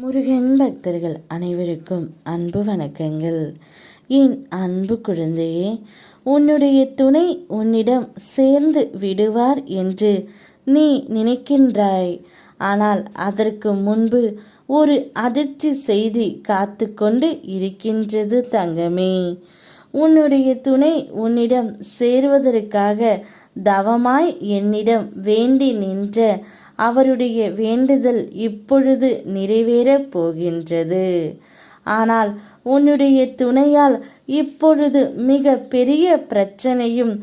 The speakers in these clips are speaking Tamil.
முருகன் பக்தர்கள் அனைவருக்கும் அன்பு வணக்கங்கள். என் அன்பு குழந்தையே, உன்னுடைய துணை உன்னிடம் சேர்ந்து விடுவார் என்று நீ நினைக்கின்றாய். ஆனால் அதற்கு முன்பு ஒரு அதிர்ச்சி செய்தி காத்து கொண்டு இருக்கின்றது தங்கமே. உன்னுடைய துணை உன்னிடம் சேருவதற்காக தவமாய் என்னிடம் வேண்டி நின்ற அவருடைய வேண்டுதல் இப்பொழுது நிறைவேறப் போகின்றது. ஆனால் உன்னுடைய துணையால் இப்பொழுது மிக பெரிய பிரச்சனையும்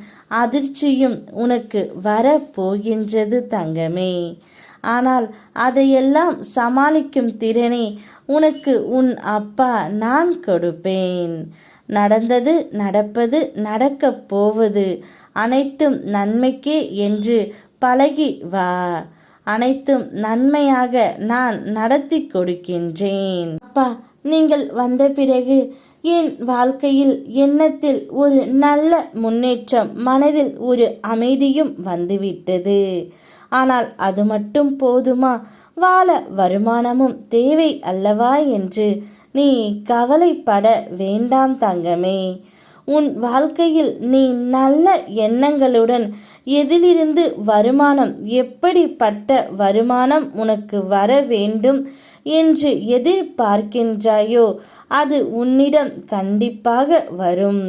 அதிர்ச்சியும் உனக்கு வரப்போகின்றது தங்கமே. ஆனால் அதையெல்லாம் சமாளிக்கும் திறனை உனக்கு உன் அப்பா நான் கொடுப்பேன். நடந்தது, நடப்பது, நடக்கப் போவது அனைத்தும் நன்மைக்கே என்று பழகி வா. அனைத்தும் நன்மையாக நான் நடத்தி கொடுக்கின்றேன். அப்பா, நீங்கள் வந்த பிறகு என் வாழ்க்கையில் எண்ணத்தில் ஒரு நல்ல முன்னேற்றம், மனதில் ஒரு அமைதியும் வந்துவிட்டது. ஆனால் அது மட்டும் போதுமா? வாழ வருமானமும் தேவை அல்லவா என்று நீ கவலைப்பட வேண்டாம் தங்கமே. உன் வாழ்க்கையில் நீ நல்ல எண்ணங்களுடன் எதிலிருந்து வருமானம், எப்படிப்பட்ட வருமானம் உனக்கு வர வேண்டும் என்று எதிர்பார்க்கின்றாயோ அது உன்னிடம் கண்டிப்பாக வரும்.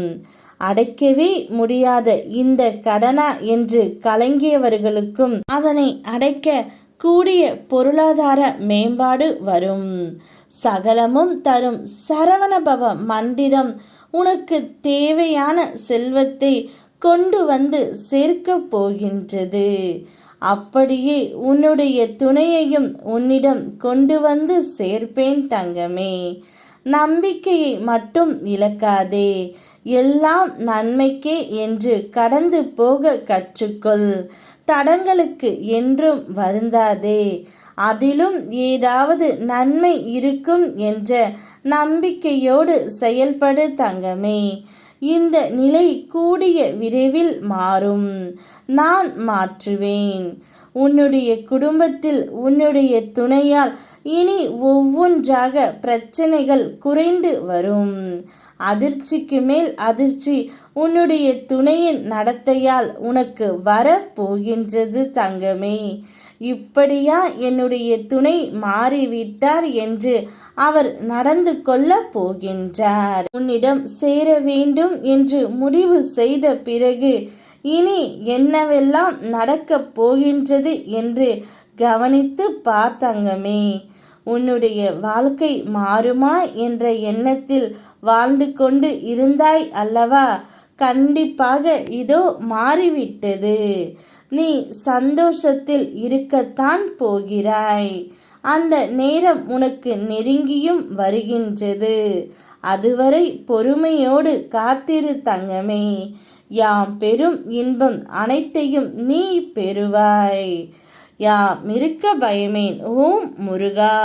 அடைக்கவே முடியாத இந்த கடனா என்று கலங்கியவர்களுக்கும் அதனை அடைக்க கூடிய பொருளாதார மேம்பாடு வரும். சகலமும் தரும் சரவணபவ மந்திரம் உனக்கு தேவையான செல்வத்தை கொண்டு வந்து சேர்க்கப் போகின்றது. அப்படியே உன்னுடைய துணையையும் உன்னிடம் கொண்டு வந்து சேர்ப்பேன் தங்கமே. நம்பிக்கையை மட்டும் இழக்காதே. எல்லாம் நன்மைக்கே என்று கடந்து போக கற்றுக்கொள். தடங்களுக்கு என்றும் வருந்தாதே. அதிலும் ஏதாவது நன்மை இருக்கும் என்ற நம்பிக்கையோடு செயல்படு தங்கமே. இந்த நிலை கூடிய விரைவில் மாறும். நான் மாற்றுவேன். உன்னுடைய குடும்பத்தில் உன்னுடைய துணையால் இனி ஒவ்வொன்றாக பிரச்சனைகள் குறைந்து வரும். அதிர்ச்சிக்கு மேல் அதிர்ச்சி உன்னுடைய துணையின் நடத்தையால் உனக்கு வரப்போகின்றது தங்கமே. இப்படியா என்னுடைய துணை மாறிவிட்டார் என்று அவர் நடந்து கொள்ள போகின்றார்? உன்னிடம் சேர வேண்டும் என்று முடிவு செய்த பிறகு இனி என்னவெல்லாம் நடக்கப் போகின்றது என்று கவனித்து பார்த்தங்கமே. உன்னுடைய வாழ்க்கை மாறுமா என்ற எண்ணத்தில் வாழ்ந்து கொண்டு இருந்தாய் அல்லவா? கண்டிப்பாக இதோ மாறிவிட்டது. நீ சந்தோஷத்தில் இருக்கத்தான் போகிறாய். அந்த நேரம் உனக்கு நெருங்கியும் வருகின்றது. அதுவரை பொறுமையோடு காத்திரு தங்கமே. யாம் பெரும் இன்பம் அனைத்தையும் நீ பெறுவாய். யாம் இருக்க பயமேன். ஓம் முருகா.